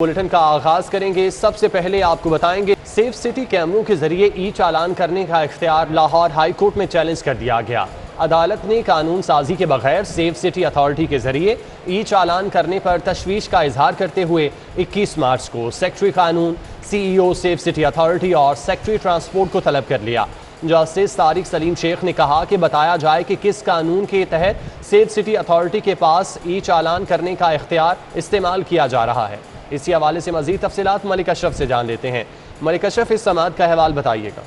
Bulletin का आगाज करेंगे। सबसे पहले आपको बताएंगे सेफ सिटी कैमरों के जरिए ई चालान करने का इख्तियार लाहौर हाई कोर्ट में चैलेंज कर दिया गया। अदालत ने कानून साजी के बगैर सेफ सिटी अथॉरिटी के जरिए ई चालान करने पर तशवीश का इजहार करते हुए 21 मार्च को सेक्रेटरी कानून, CEO सेफ सिटी अथॉरिटी और सेक्रेटरी ट्रांसपोर्ट को तलब कर लिया। जस्टिस तारिक सलीम शेख ने कहा कि बताया जाए कि किस कानून के तहत सेफ सिटी अथॉरिटी के पास ई चालान करने का इख्तियार इस्तेमाल किया जा रहा है। इसी हवाले से मजीद तफसीलात मलिक अशरफ से जान लेते हैं। मलिक अशरफ, इस समाअत का अहवाल बताइएगा।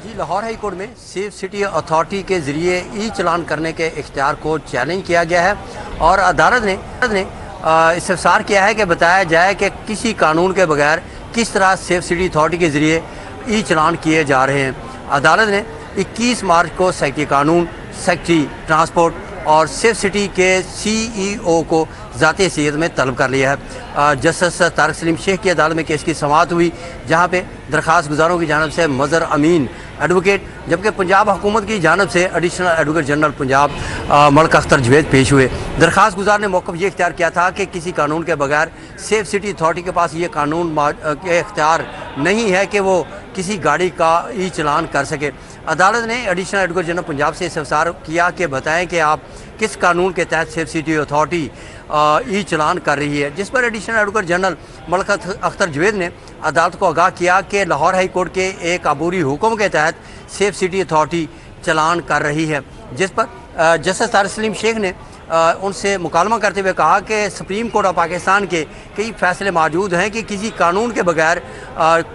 जी, लाहौर हाई कोर्ट में सेफ सिटी अथॉरिटी के ज़रिए ई चलान करने के इख्तियार को चैलेंज किया गया है और अदालत ने इस्तफसार किया है कि बताया जाए कि किसी कानून के बगैर किस तरह सेफ सिटी अथॉरिटी के ज़रिए ई चलान किए जा रहे हैं। अदालत ने 21 मार्च को सेक्रेटरी कानून, सेक्रेटरी ट्रांसपोर्ट और सेफ सिटी के CEO को ज़ाती हैसियत में तलब कर लिया है। जस्टिस तारिक सलीम शेख की अदालत में केस की समाअत हुई, जहां पे दरख्वास्त गुजारों की जानिब से मज़हर अमीन एडवोकेट, जबकि पंजाब हुकूमत की जानिब से additional advocate general Punjab Malik Akhtar Javed पेश हुए। दरख्वास्त गुजार ने मौक़िफ़ ये इख्तियार किया था कि किसी कानून के बगैर सेफ सिटी अथॉरिटी के पास ये कानून के इख्तियार नहीं है कि वो किसी गाड़ी का ई चलान कर सके। अदालत ने एडिशनल एडवोकेट जनरल पंजाब से इस्तफसार किया कि बताएं कि आप किस कानून के तहत सेफ सिटी अथॉरिटी ई चलान कर रही है, जिस पर additional advocate general Malik Akhtar Javed ने अदालत को आगाह किया कि लाहौर हाई कोर्ट के एक अबूरी हुक्म के तहत सेफ सिटी अथॉरिटी चलान कर रही है, जिस पर जस्टिस तारिक सलीम शेख ने उनसे मुकालमा करते हुए कहा कि सुप्रीम कोर्ट ऑफ पाकिस्तान के कई फैसले मौजूद हैं कि किसी कानून के बगैर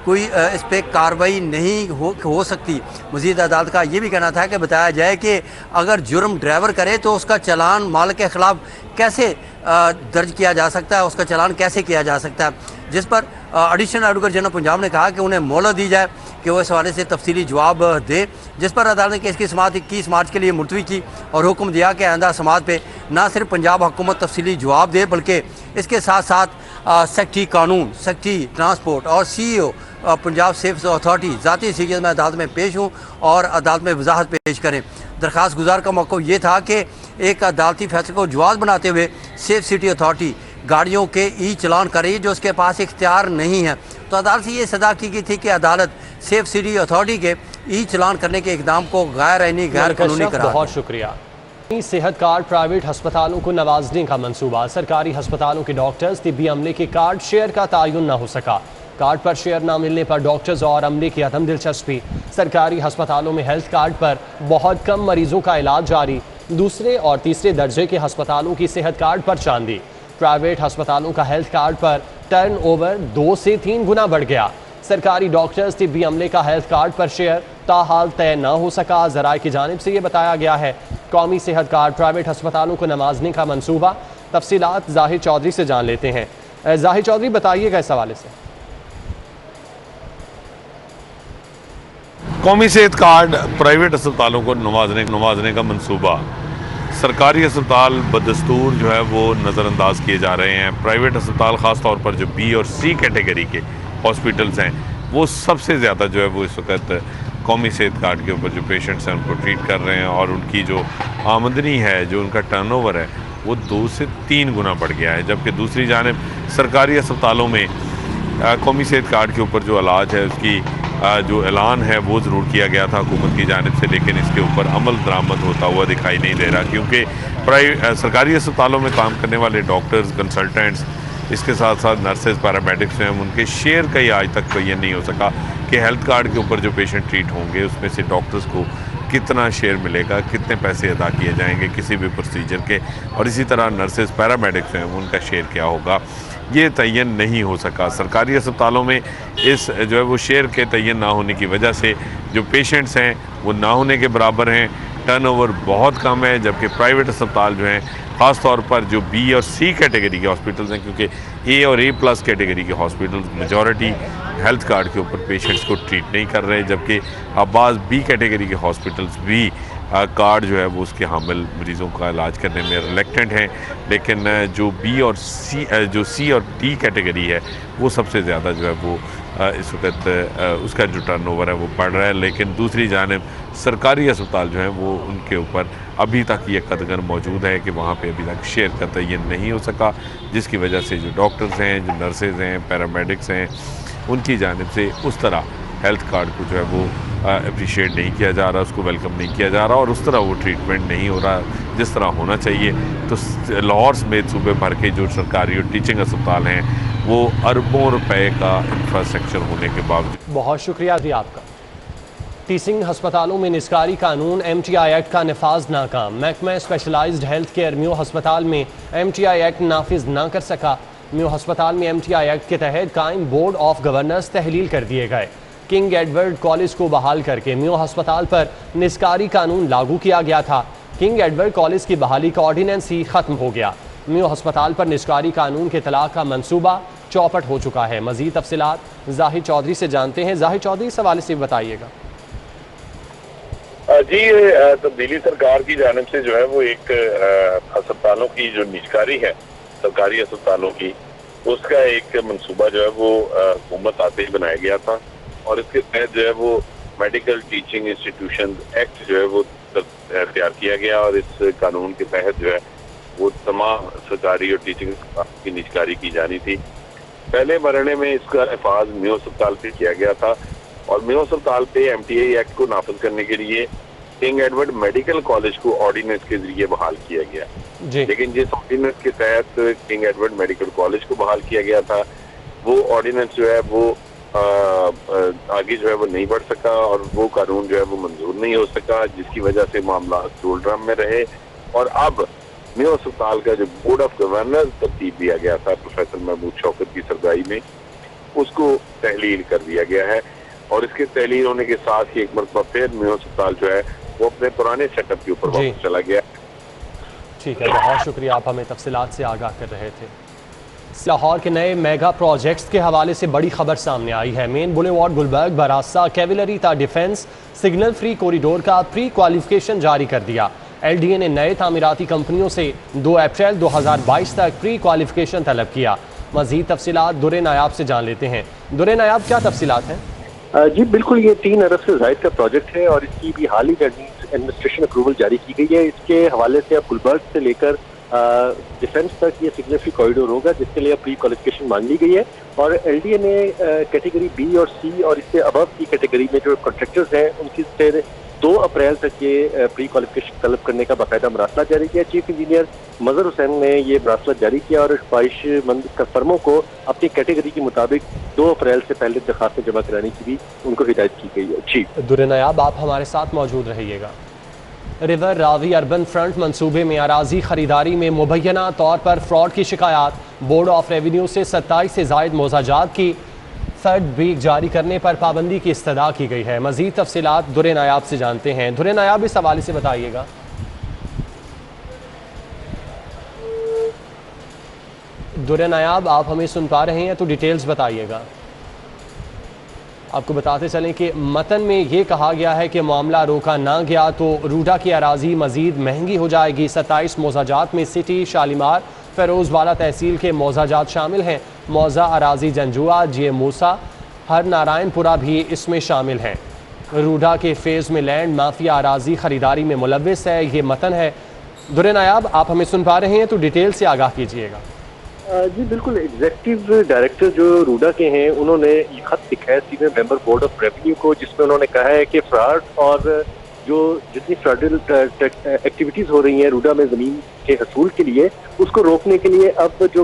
कोई इस पर कार्रवाई नहीं हो सकती। मज़ीद अदालत का ये भी कहना था कि बताया जाए कि अगर जुर्म ड्राइवर करे तो उसका चालान मालिक के ख़िलाफ़ कैसे दर्ज किया जा सकता है, उसका चालान कैसे किया जा सकता है, जिस पर एडिशनल एडवोकेट जनरल पंजाब ने कहा कि उन्हें मोहलत दी जाए कि वो इस हवाले से तफसीली जवाब दे, जिस पर अदालत ने केस की समाअत 21 मार्च के लिए मुलतवी की और हुक्म दिया कि आइंदा समाअत पे ना सिर्फ पंजाब हुकूमत तफसीली जवाब दे बल्कि इसके साथ साथ सेक्रेटरी कानून, सेक्रेटरी ट्रांसपोर्ट और CEO पंजाब सेफ अथॉरिटी ज़ाती हैसियत में अदालत में पेश हों और अदालत में वजाहत पेश करें। दरख्वास्त गुजार का मौक़िफ़ ये था कि एक अदालती फैसले को जवाज़ बनाते हुए सेफ सिटी अथॉरिटी गाड़ियों के ई चलान कर रही है जो उसके पास इख्तियार नहीं है। तो अदालत से ये सदा की गई थी कि अदालत सेफ सिटी अथॉरिटी के ई चलान करने के इकदाम को गैर आईनी, गैर कानूनी करार। बहुत शुक्रिया। सेहत कार्ड प्राइवेट अस्पतालों को नवाजने का मंसूबा। सरकारी अस्पतालों के डॉक्टर्स तिब्बी अमले के कार्ड शेयर का तयन न हो सका। कार्ड पर शेयर न मिलने पर डॉक्टर्स और अमले की अदम दिलचस्पी। सरकारी अस्पतालों में हेल्थ कार्ड पर बहुत कम मरीजों का इलाज जारी। दूसरे और तीसरे दर्जे के अस्पतालों की सेहत कार्ड पर चांदी। प्राइवेट अस्पतालों का हेल्थ कार्ड पर टर्नओवर 2 से 3 गुना बढ़ गया। सरकारी डॉक्टर्स तिब्बी अमले का हेल्थ कार्ड पर शेयर ताहाल तय न हो सका। ज़राए की जानिब से ये बताया गया है। कौमी सेहत कार्ड प्राइवेट अस्पतालों को नवाजने का मंसूबा। तफसीलात जाहिर चौधरी से जान लेते हैं। जाहिर चौधरी, बताइएगा इस हवाले से। कौमी सेहत कार्ड प्राइवेट अस्पतालों को नवाजने का मंसूबा। सरकारी अस्पताल बदस्तूर जो है वो नज़रअंदाज किए जा रहे हैं। प्राइवेट अस्पताल ख़ास तौर पर जो B और C कैटेगरी के हॉस्पिटल्स हैं वो सबसे ज़्यादा जो है वो इस वक्त कौमी सेहत कार्ड के ऊपर जो पेशेंट्स हैं उनको ट्रीट कर रहे हैं और उनकी जो आमदनी है, जो उनका टर्नओवर है वो 2 से 3 गुना बढ़ गया है। जबकि दूसरी जानिब सरकारी अस्पतालों में कौमी सेहत कार्ड के ऊपर जो इलाज है उसकी जो ऐलान है वो ज़रूर किया गया था हुकूमत की जानिब से, लेकिन इसके ऊपर अमल दरामद होता हुआ दिखाई नहीं दे रहा, क्योंकि सरकारी अस्पतालों में काम करने वाले डॉक्टर्स, कंसल्टेंट्स, इसके साथ साथ नर्सेज, पैरामेडिक्स हैं, उनके शेयर का ही आज तक तयन नहीं हो सका कि हेल्थ कार्ड के ऊपर जो पेशेंट ट्रीट होंगे उसमें से डॉक्टर्स को कितना शेयर मिलेगा, कितने पैसे अदा किए जाएंगे किसी भी प्रोसीजर के, और इसी तरह नर्सेज, पैरामेडिक्स हैं उनका शेयर क्या होगा, ये तयन नहीं हो सका। सरकारी अस्पतालों में इस जो है वो शेयर के तयन ना होने की वजह से जो पेशेंट्स हैं वो ना होने के बराबर हैं, टर्नओवर बहुत कम है। जबकि प्राइवेट अस्पताल जो हैं ख़ास तौर पर जो B और C कैटेगरी के हॉस्पिटल्स हैं, क्योंकि A और A+ कैटेगरी के हॉस्पिटल्स मेजॉरिटी हेल्थ कार्ड के ऊपर पेशेंट्स को ट्रीट नहीं कर रहे, जबकि अब B कैटेगरी के हॉस्पिटल्स भी कार्ड जो है वो उसके हामिल मरीज़ों का इलाज करने में रिलेक्टेंट हैं। लेकिन जो B और C और D कैटेगरी है वो सबसे ज़्यादा जो है वो इस वक्त उसका जो टर्नओवर है वो बढ़ रहा है। लेकिन दूसरी जानिब सरकारी अस्पताल जो हैं वो उनके ऊपर अभी तक ये कदगन मौजूद है कि वहाँ पे अभी तक शेयर का तयन नहीं हो सका, जिसकी वजह से जो डॉक्टर्स हैं, जो नर्सेज हैं, पैरामेडिक्स हैं, उनकी जानिब से उस तरह हेल्थ कार्ड को जो है वो अप्रिशिएट नहीं किया जा रहा, उसको वेलकम नहीं किया जा रहा और उस तरह वो ट्रीटमेंट नहीं हो रहा जिस तरह होना चाहिए। तो लाहौर समेत सूबे भर के जो सरकारी और टीचिंग अस्पताल हैं वो अरबों रुपए का इंफ्रास्ट्रक्चर होने के बावजूद। बहुत शुक्रिया जी आपका। टीचिंग अस्पतालों में निस्कारी कानून MTI एक्ट का नफाज नाकाम। महकमा स्पेशलाइज्ड हेल्थ केयर म्यू अस्पताल में MTI एक्ट नाफिज ना कर सका। म्यू अस्पताल में MTI एक्ट के तहत कायम बोर्ड ऑफ गवर्नर्स तहलील कर दिए गए। किंग एडवर्ड कॉलेज को बहाल करके म्यू अस्पताल पर निस्कारी कानून लागू किया गया था। किंग एडवर्ड कॉलेज की बहाली का ऑर्डिनेंस ही खत्म हो गया। म्यू अस्पताल पर निस्कारी कानून के तलाक का मंसूबा चौपट हो चुका है। मजीद तफसीलात जाहिद चौधरी से जानते हैं। जाहिद चौधरी, इस हवाले से बताइएगा। जी, तब्दीली सरकार की जानिब से जो है वो एक अस्पतालों की जो निजकारी है सरकारी अस्पतालों की, उसका एक मंसूबा जो है वो हुकूमत आते ही बनाया गया था और इसके तहत जो है वो मेडिकल टीचिंग इंस्टीट्यूशन एक्ट जो है वो तैयार किया गया और इस कानून के तहत जो है वो तमाम सरकारी और टीचिंग की निजकारी की जानी थी। पहले मरहले में इसका नफाज म्यू अस्पताल पे किया गया था और म्यू अस्पताल पे MTI एक्ट को नाफिज करने के लिए किंग एडवर्ड मेडिकल कॉलेज को ऑर्डिनेंस के जरिए बहाल किया गया जी। लेकिन जिस ऑर्डिनेंस के तहत किंग एडवर्ड मेडिकल कॉलेज को बहाल किया गया था वो ऑर्डिनेंस जो है वो आगे जो है वो नहीं बढ़ सका और वो कानून जो है वो मंजूर नहीं हो सका, जिसकी वजह से मामला डोलड्रम में रहे और अब म्यू अस्पताल का जो बोर्ड ऑफ गवर्नर्स तरतीब दिया गया था प्रोफेसर महमूद शौकत की सरबराही में, उसको तहलील कर दिया गया है और इसके तहलील होने के साथ ही एक मरतबा फिर म्यू अस्पताल जो है वो अपने पुराने सेटअप के ऊपर वापस चला गया। ठीक है, बहुत शुक्रिया, आप हमें तफसीलात से आगाह कर रहे थे। लाहौर के नए मेगा प्रोजेक्ट्स के हवाले से बड़ी खबर सामने आई है। मेन बुलेवार्ड गुलबर्ग बरास्ता कैवलरी ता डिफेंस सिग्नल फ्री कॉरिडोर का प्री क्वालिफिकेशन जारी कर दिया। LDA ने नए तामीराती कंपनियों से 2 अप्रैल 2022 तक प्री क्वालिफिकेशन तलब किया। मजीद तफसीलात दुरे नायाब से जान लेते हैं। दुरे नायाब, क्या तफसीलात हैं? जी बिल्कुल, ये 3 अरब से जायद का प्रोजेक्ट है और इसकी भी हाल ही एडमिनिस्ट्रेशन अप्रूवल जारी की गई है। इसके हवाले से अब गुलबर्ग से लेकर डिफेंस तक ये सिग्नल फ्री कॉरिडोर होगा, जिसके लिए प्री क्वालिफिकेशन मान ली गई है और LDA ने कैटेगरी B और C और इससे अबव की कैटेगरी में जो कॉन्ट्रैक्टर्स हैं उनकी से 2 अप्रैल तक ये प्री क्वालिफिकेशन तलब करने का बाकायदा मरासला जारी किया। चीफ इंजीनियर मजहर हुसैन ने ये मरासला जारी किया और ख्वाहिशमंद फर्मों को अपनी कैटेगरी के मुताबिक 2 अप्रैल से पहले दरखास्तें जमा कराने की भी उनको हिदायत की गई है। जी दुरे नायाब, आप हमारे साथ मौजूद रहिएगा। रिवर रावी अर्बन फ्रंट मंसूबे में अराजी खरीदारी में मुबैना तौर पर फ्रॉड की शिकायत। बोर्ड ऑफ रेवेन्यू से 27 से जायद मोजाजात की फर्द बीक जारी करने पर पाबंदी की इस्तदा की गई है। मजीद तफसीलात दुरे नायाब से जानते हैं। दुरे नायाब, इस हवाले से बताइएगा। दुरे नायाब, आप हमें सुन पा रहे हैं तो डिटेल्स बताइएगा। आपको बताते चलें कि मतन में ये कहा गया है कि मामला रोका ना गया तो रूडा की अराजी मजीद महंगी हो जाएगी। 27 मोजाजात में सिटी, शालीमार, फ़िरोज़वाला तहसील के मोजाजात शामिल हैं। मौजा, अराजी, जंजुआ, जे मूसा, हर नारायणपुरा भी इसमें शामिल हैं। रूडा के फेज़ में लैंड माफिया अराजी खरीदारी में मुलव्विस है। ये मतन है। दुरे नायाब, आप हमें सुन पा रहे हैं तो डिटेल से आगाह कीजिएगा। जी बिल्कुल, एग्जीक्यूटिव डायरेक्टर जो रूडा के हैं उन्होंने ये खत लिखा है senior member board of revenue को, जिसमें उन्होंने कहा है कि फ्रॉड और जो जितनी फ्रॉडुलेंट एक्टिविटीज़ हो रही हैं रूडा में ज़मीन के हसूल के लिए, उसको रोकने के लिए अब जो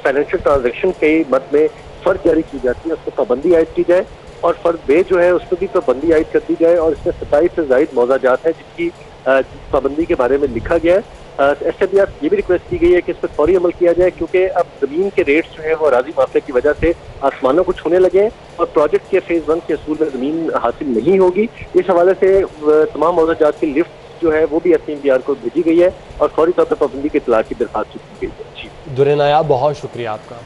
फाइनेंशियल ट्रांजैक्शन के मद में फ़र्ज जारी की जाती है उस पर पाबंदी आयद की जाए और फ़र्ज बे जो है उस पर भी पाबंदी आयद कर दी जाए और इसमें 27 से जायद मौजाजात हैं जिसकी पाबंदी के बारे में लिखा गया है। SMBR ये भी रिक्वेस्ट की गई है कि इस पर फौरी अमल किया जाए क्योंकि अब ज़मीन के रेट्स जो है वो अराजी माफिया की वजह से आसमानों को छूने लगे हैं और प्रोजेक्ट के फेज़ 1 के असूल में ज़मीन हासिल नहीं होगी। इस हवाले से तमाम मौजाजात की लिफ्ट जो है वो भी SMBR को भेजी गई है और फौरी तौर पर पाबंदी के इत्तला की दरखास्त की गई है। जी दुरे नायाब, बहुत शुक्रिया आपका।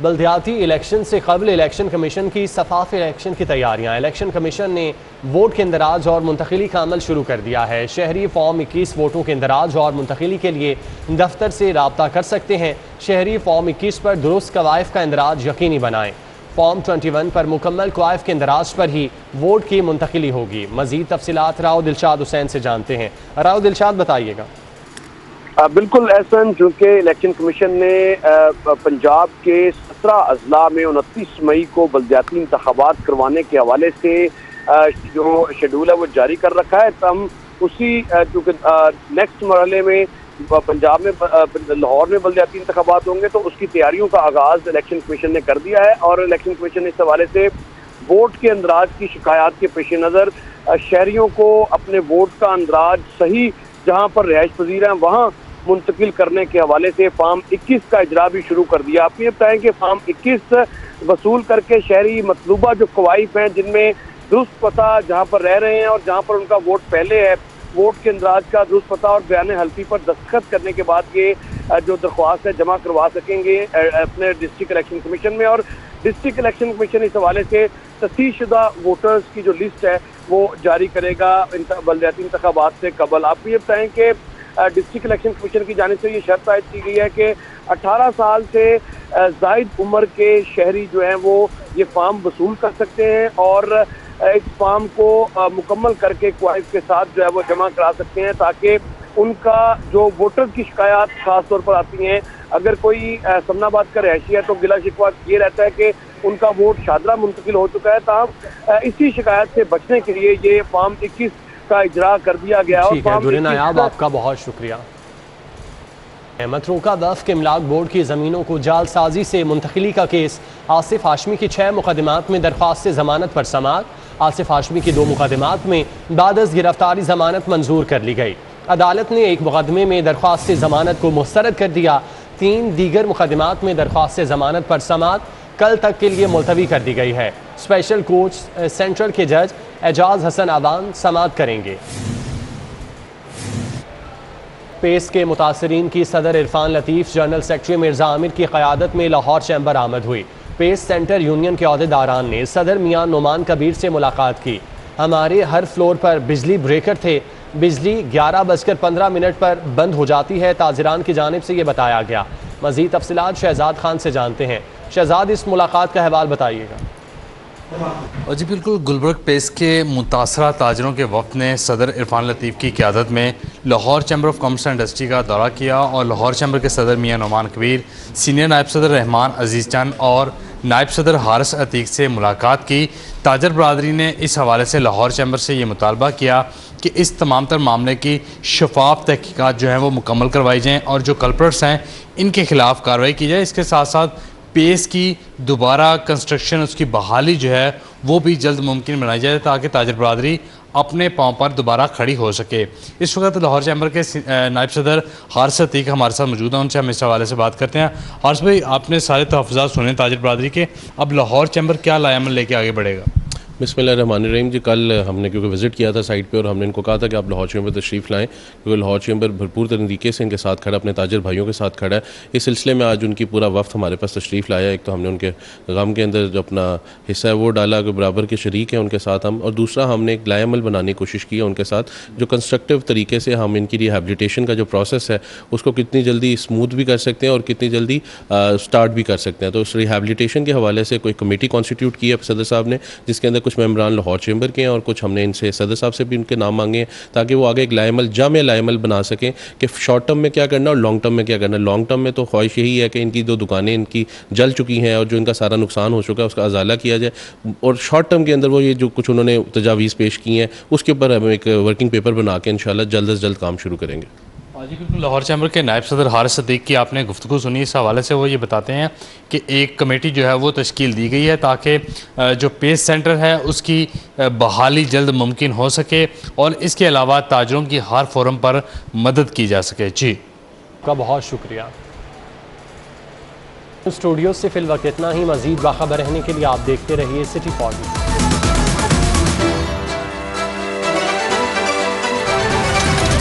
बल्दियाती इलेक्शन से कबल इलेक्शन कमीशन की शफाफ इलेक्शन की तैयारियां। इलेक्शन कमीशन ने वोट के इंदराज और मुंतकिली का अमल शुरू कर दिया है। शहरी फॉर्म 21 वोटों के इंदराज और मुंतकिली के लिए दफ्तर से रब्ता कर सकते हैं। शहरी फॉर्म 21 पर दुरुस्त कवायफ का इंदराज यकीनी बनाएं। फॉर्म 21 पर मुकम्मल क्वाइफ के इंदराज पर ही वोट की मुंतकिली होगी। मजीद तफसीलात राव दिलशाद हुसैन से जानते हैं। राव दिलशाद, बताइएगा। बिल्कुल एहसन, चूँकि इलेक्शन कमीशन ने पंजाब के 17 अजला में 29 मई को बलदियाती इंतखाबात करवाने के हवाले से जो शेड्यूल है वो जारी कर रखा है। तो हम उसी चूँकि नेक्स्ट मरहले में पंजाब में लाहौर में बलदियाती इंतखाबात होंगे, तो उसकी तैयारियों का आगाज़ इलेक्शन कमीशन ने कर दिया है। और इलेक्शन कमीशन ने इस हवाले से वोट के अंदराज की शिकायत के पेश नज़र शहरियों को अपने वोट का अंदराज सही जहाँ पर रिहाइश पजीर हैं वहाँ मुंतकिल करने के हवाले से फार्म 21 का इजरा भी शुरू कर दिया। आप ये बताएं कि फार्म 21 वसूल करके शहरी मतलूबा जो कवाइफ हैं, जिनमें दुरुस्त पता जहाँ पर रह रहे हैं और जहाँ पर उनका वोट पहले है, वोट के अंदराज का दुरुस्त पता और बयान हल्फी पर दस्तखत करने के बाद ये जो दरख्वास्त है जमा करवा सकेंगे अपने डिस्ट्रिक्ट इलेक्शन कमीशन में। और डिस्ट्रिक्ट इलेक्शन कमीशन इस हवाले से तस्दीकशुदा वोटर्स की जो लिस्ट है वो जारी करेगा बलदियाती इंतखाबात से कबल। आप ये बताएं कि डिस्ट्रिक्ट इलेक्शन कमीशन की जानिब से ये शर्त आयद की गई है कि 18 साल से ज़ायद उम्र के शहरी जो हैं वो ये फार्म वसूल कर सकते हैं और इस फार्म को मुकम्मल करके क्वाइफ के साथ जो है वो जमा करा सकते हैं, ताकि उनका जो वोटर की शिकायत खास तौर पर आती हैं, अगर कोई समनाबाद का रहायशी है तो गिला शिकवा ये रहता है कि उनका वोट शादरा मुंतकिल हो चुका है। ताहम इसी शिकायत से बचने के लिए ये फार्म 21 का इजरा कर दिया गया। और फार्म नायाब, आपका बहुत शुक्रिया। मतरूका वक्फ के इमलाक बोर्ड की ज़मीनों को जालसाजी से मुंतकिली का केस आसिफ हाशमी की 6 मुकदमात में दरख्वास्त ज़मानत पर समाअत। आसिफ हाशमी की 2 मुकदमात में बादस गिरफ्तारी ज़मानत मंजूर कर ली गई। अदालत ने एक मुकदमे में दरख्वास्त ज़मानत को मुस्तरद कर दिया। 3 दीगर मुकदमात में दरख्वास्त ज़मानत पर समाअत कल तक के लिए मुलतवी कर दी गई है। स्पेशल कोर्ट सेंट्रल के जज एजाज हसन आवान समाअत करेंगे। पेस के मुतासरीन की सदर इरफान लतीफ़ जनरल सेक्रेटरी मिर्ज़ा आमिर की क़यादत में लाहौर चैम्बर आमद हुई। पेस सेंटर यूनियन के अहदेदारान ने सदर मियां नोमान कबीर से मुलाकात की। हमारे हर फ्लोर पर बिजली ब्रेकर थे, बिजली 11:15 पर बंद हो जाती है, ताजरान की जानिब से ये बताया गया। मज़ीद तफसीलात शहजाद खान से जानते हैं। शहजाद, इस मुलाकात का अहवाल बताइएगा। और जी बिल्कुल, गुलबर्ग पेस के मुतासरा ताजरों के वफ़द ने सदर इरफान लतीफ़ की क़यादत में Lahore chamber of commerce and industry का दौरा किया और लाहौर चैम्बर के सदर मियां नोमान कबीर, सीनियर नायब सदर रहमान अजीज़ चंद और नायब सदर हारिस अतीक से मुलाकात की। ताजर बरदरी ने इस हवाले से लाहौर चैम्बर से ये मुतालबा किया कि इस तमाम तर मामले की शफाफ तहकीकात जो हैं वो मुकम्मल करवाई जाएँ और जो कल्प्रेट्स हैं इनके खिलाफ कार्रवाई की जाए। इसके साथ साथ पेस की दोबारा कंस्ट्रक्शन, उसकी बहाली जो है वो भी जल्द मुमकिन बनाई जाए ताकि ताजर बरदरी अपने पाँव पर दोबारा खड़ी हो सके। इस वक्त लाहौर चैम्बर के नायब सदर हारिस अतीक हमारे साथ मौजूद हैं, उनसे हम इस हवाले से बात करते हैं। हारिस भाई, आपने सारे तहफ़्फ़ुज़ात सुने ताजर बरदरी के, अब लाहौर चैम्बर क्या लाएमल लेके आगे बढ़ेगा? बिस्मिल्लाहिर्रहमानिर्रहीम जी, कल हमने क्योंकि विज़िट किया था साइट पे और हमने इनको कहा था कि आप लाहौर चैम्बर तशरीफ़ लाएँ, क्योंकि लाहौर चैम्बर भरपूर तरीके से इनके साथ खड़ा, अपने ताजर भाइयों के साथ खड़ा है। इस सिलसिले में आज उनकी पूरा वफ़्त हमारे पास तशरीफ़ लाया। एक तो हमने उनके गम के अंदर जो अपना हिस्सा है वो डाला कि बराबर के शरीक हैं उनके साथ हम, और दूसरा हमने एक लाएमल बनाने की कोशिश की है उनके साथ, जो कंस्ट्रक्टिव तरीके से हम इनकी रिहैबिलिटेशन का जो प्रोसेस है उसको कितनी जल्दी स्मूथ भी कर सकते हैं और कितनी जल्दी स्टार्ट भी कर सकते हैं। तो उस रिहैबिलिटेशन के हवाले से कोई कमेटी कॉन्स्टिट्यूट की है सदर साहब ने, जिसके अंदर कुछ मेम्बरान लाहौर चैम्बर के हैं और कुछ हमने इनसे सदर साहब से भी उनके नाम मांगे हैं, ताकि वो आगे एक लाएमल जामे लाएमल बना सकें कि शॉर्ट टर्म में क्या करना और लॉन्ग टर्म में क्या करना। लॉन्ग टर्म में तो ख्वाहिश यही है कि इनकी 2 दुकानें इनकी जल चुकी हैं और जो इनका सारा नुकसान हो चुका है उसका अजाला किया जाए, और शॉर्ट टर्म के अंदर वो ये जो कुछ उन्होंने तजावीज़ पेश की हैं उसके ऊपर हम एक वर्किंग पेपर बना के इंशाल्लाह जल्द अज जल्द काम शुरू करेंगे। जी बिल्कुल, लाहौर चैम्बर के नायब सदर हारिस अतीक की आपने गुफ्तगू सुनी। इस हवाले से वो ये बताते हैं कि एक कमेटी जो है वो तश्कील दी गई है ताकि जो पेस सेंटर है उसकी बहाली जल्द मुमकिन हो सके और इसके अलावा ताजरों की हर फोरम पर मदद की जा सके। जी का बहुत शुक्रिया। स्टूडियो से फिल वक्त इतना ही। मज़ीद बाखबर रहने के लिए आप देखते रहिए सिटी फॉर।